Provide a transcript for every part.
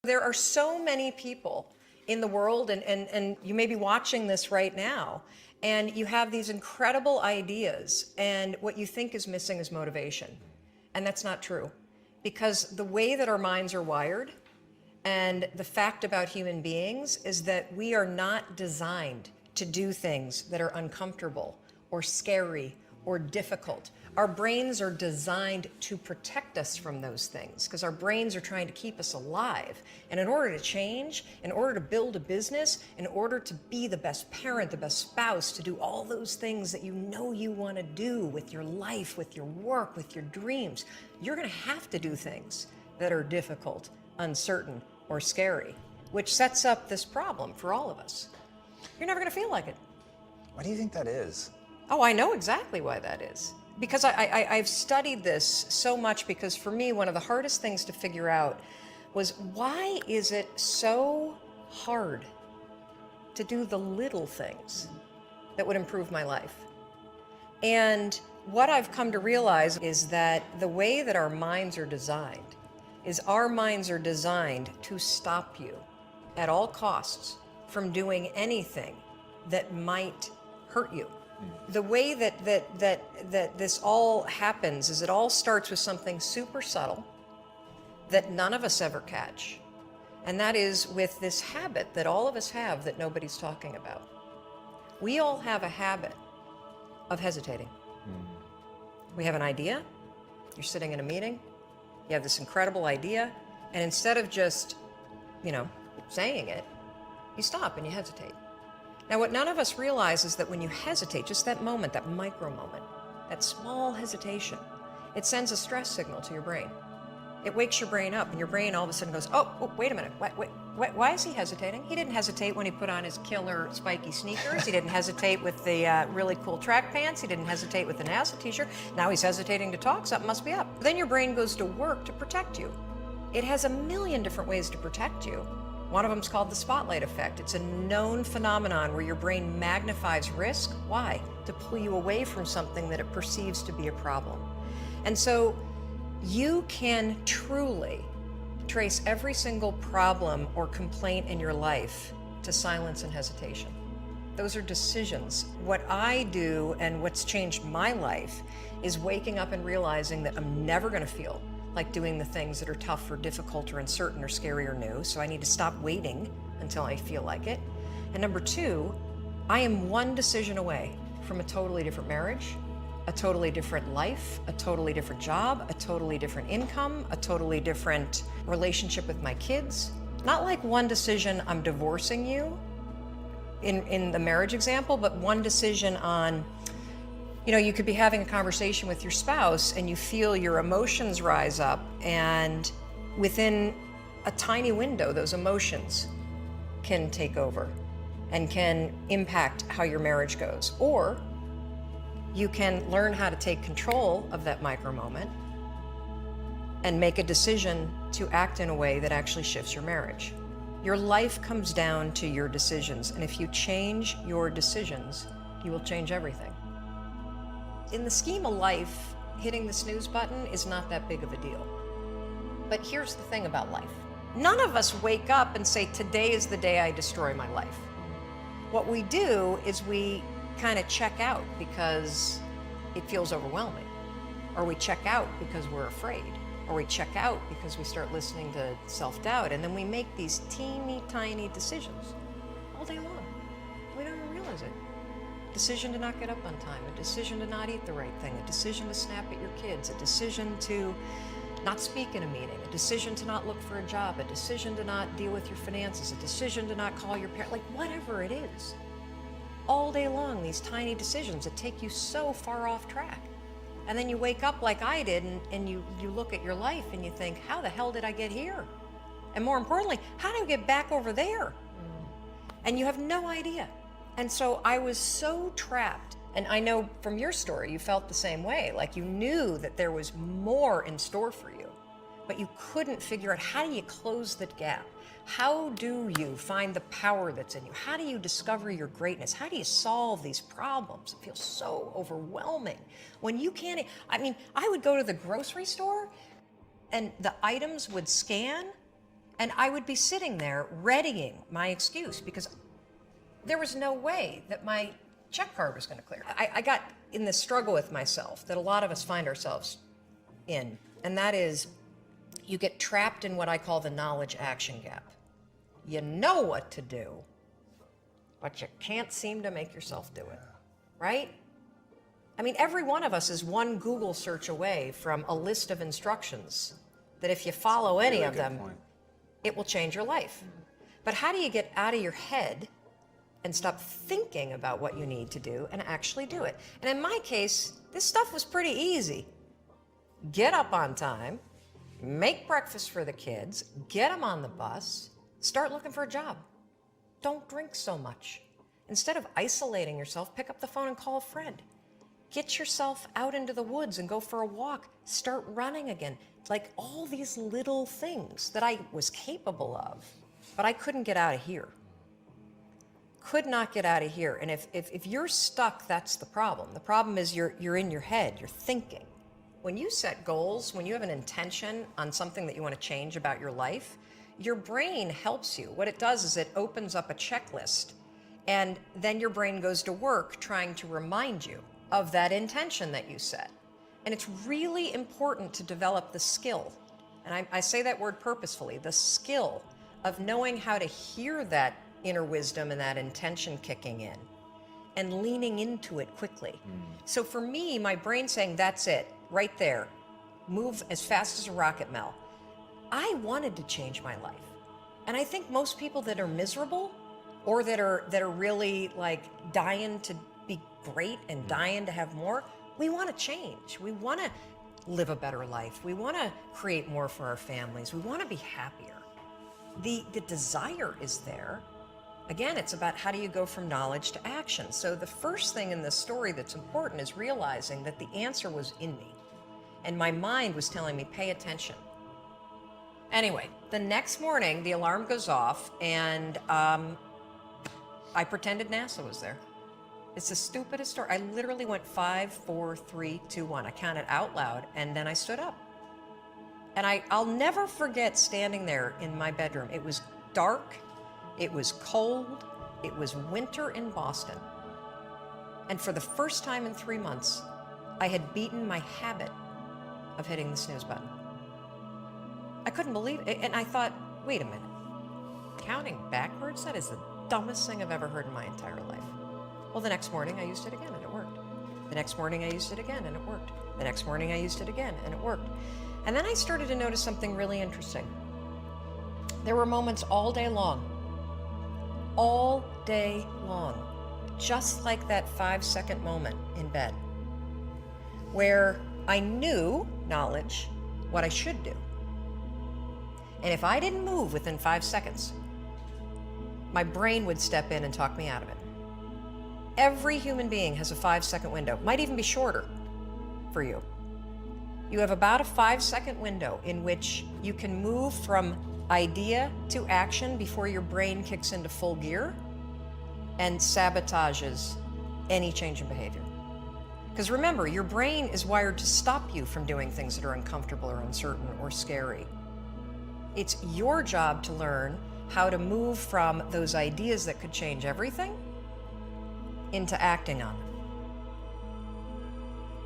There are so many people in the world, and you may be watching this right now, and you have these incredible ideas, and what you think is missing is motivation. And that's not true. Because the way that our minds are wired, and the fact about human beings is that we are not designed to do things that are uncomfortable or scary or difficult. Our brains are designed to protect us from those things because our brains are trying to keep us alive. And in order to change, in order to build a business, in order to be the best parent, the best spouse, to do all those things that you know you want to do with your life, with your work, with your dreams, you're going to have to do things that are difficult, uncertain, or scary, which sets up this problem for all of us. You're never going to feel like it. Why do you think that is? Oh, I know exactly why that is. Because I've studied this so much, because for me, one of the hardest things to figure out was, why is it so hard to do the little things that would improve my life? And what I've come to realize is that the way that our minds are designed is our minds are designed to stop you at all costs from doing anything that might hurt you. The way that this all happens is it all starts with something super subtle that none of us ever catch. And that is with this habit that all of us have that nobody's talking about. We all have a habit of hesitating. We have an idea, you're sitting in a meeting, you have this incredible idea, and instead of just, saying it, you stop and you hesitate. Now, what none of us realize is that when you hesitate, just that moment, that micro moment, that small hesitation, it sends a stress signal to your brain. It wakes your brain up, and your brain all of a sudden goes, oh, wait a minute, why is he hesitating? He didn't hesitate when he put on his killer spiky sneakers. He didn't hesitate with the really cool track pants. He didn't hesitate with the NASA t-shirt. Now he's hesitating to talk, something must be up. Then your brain goes to work to protect you. It has a million different ways to protect you. One of them is called the spotlight effect. It's a known phenomenon where your brain magnifies risk. Why? To pull you away from something that it perceives to be a problem. And so you can truly trace every single problem or complaint in your life to silence and hesitation. Those are decisions. What I do and what's changed my life is waking up and realizing that I'm never going to feel like doing the things that are tough or difficult or uncertain or scary or new. So I need to stop waiting until I feel like it. And number two, I am one decision away from a totally different marriage, a totally different life, a totally different job, a totally different income, a totally different relationship with my kids. Not like one decision, I'm divorcing you in the marriage example, but one decision on, you could be having a conversation with your spouse and you feel your emotions rise up, and within a tiny window, those emotions can take over and can impact how your marriage goes. Or you can learn how to take control of that micro moment and make a decision to act in a way that actually shifts your marriage. Your life comes down to your decisions, and if you change your decisions, you will change everything. In the scheme of life, hitting the snooze button is not that big of a deal. But here's the thing about life. None of us wake up and say, today is the day I destroy my life. What we do is we kind of check out because it feels overwhelming, or we check out because we're afraid, or we check out because we start listening to self-doubt, and then we make these teeny tiny decisions all day long. We don't even realize it. Decision to not get up on time, a decision to not eat the right thing, a decision to snap at your kids, a decision to not speak in a meeting, a decision to not look for a job, a decision to not deal with your finances, a decision to not call your parents, like whatever it is. All day long, these tiny decisions that take you so far off track. And then you wake up like I did, and you look at your life and you think, how the hell did I get here? And more importantly, how do I get back over there? And you have no idea. And so I was so trapped. And I know from your story, you felt the same way. Like you knew that there was more in store for you, but you couldn't figure out, how do you close that gap? How do you find the power that's in you? How do you discover your greatness? How do you solve these problems? It feels so overwhelming when you can't. I would go to the grocery store and the items would scan And I would be sitting there readying my excuse because there was no way that my check card was going to clear. I got in this struggle with myself that a lot of us find ourselves in, and that is you get trapped in what I call the knowledge action gap. You know what to do, but you can't seem to make yourself do it, right? I mean, every one of us is one Google search away from a list of instructions that if you follow any of them, it will change your life. But how do you get out of your head and stop thinking about what you need to do and actually do it? And in my case, this stuff was pretty easy. Get up on time, make breakfast for the kids, get them on the bus, start looking for a job. Don't drink so much. Instead of isolating yourself, pick up the phone and call a friend. Get yourself out into the woods and go for a walk. Start running again. Like all these little things that I was capable of, but I couldn't get out of here. Could not get out of here. And if you're stuck, that's the problem. The problem is you're in your head, you're thinking. When you set goals, when you have an intention on something that you want to change about your life, your brain helps you. What it does is it opens up a checklist, and then your brain goes to work trying to remind you of that intention that you set. And it's really important to develop the skill, and I say that word purposefully, the skill of knowing how to hear that inner wisdom and that intention kicking in and leaning into it quickly. So for me, my brain saying, that's it, right there, move as fast as a rocket, Mel. I wanted to change my life. And I think most people that are miserable or that are really like dying to be great and dying to have more, we want to change. We want to live a better life. We want to create more for our families. We want to be happier. The desire is there. Again, it's about how do you go from knowledge to action. So the first thing in this story that's important is realizing that the answer was in me. And my mind was telling me, pay attention. Anyway, the next morning, the alarm goes off, and I pretended NASA was there. It's the stupidest story. I literally went 5, 4, 3, 2, 1. I counted out loud, and then I stood up. And I'll never forget standing there in my bedroom. It was dark, it was cold, it was winter in Boston. And for the first time in 3 months, I had beaten my habit of hitting the snooze button. I couldn't believe it, and I thought, wait a minute. Counting backwards? That is the dumbest thing I've ever heard in my entire life. Well, the next morning I used it again and it worked. The next morning I used it again and it worked. The next morning I used it again and it worked. And then I started to notice something really interesting. There were moments all day long, just like that 5-second moment in bed, where I knew, knowledge, what I should do. And if I didn't move within 5 seconds, my brain would step in and talk me out of it. Every human being has a 5-second window, might even be shorter for you. You have about a 5-second window in which you can move from idea to action before your brain kicks into full gear and sabotages any change in behavior. Because remember, your brain is wired to stop you from doing things that are uncomfortable or uncertain or scary. It's your job to learn how to move from those ideas that could change everything into acting on them.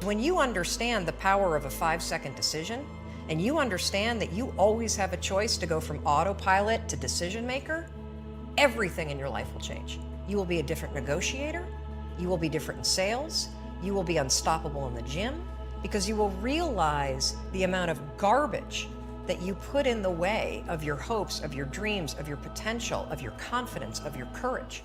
When you understand the power of a 5-second decision, and you understand that you always have a choice to go from autopilot to decision maker, everything in your life will change. You will be a different negotiator, you will be different in sales, you will be unstoppable in the gym, because you will realize the amount of garbage that you put in the way of your hopes, of your dreams, of your potential, of your confidence, of your courage.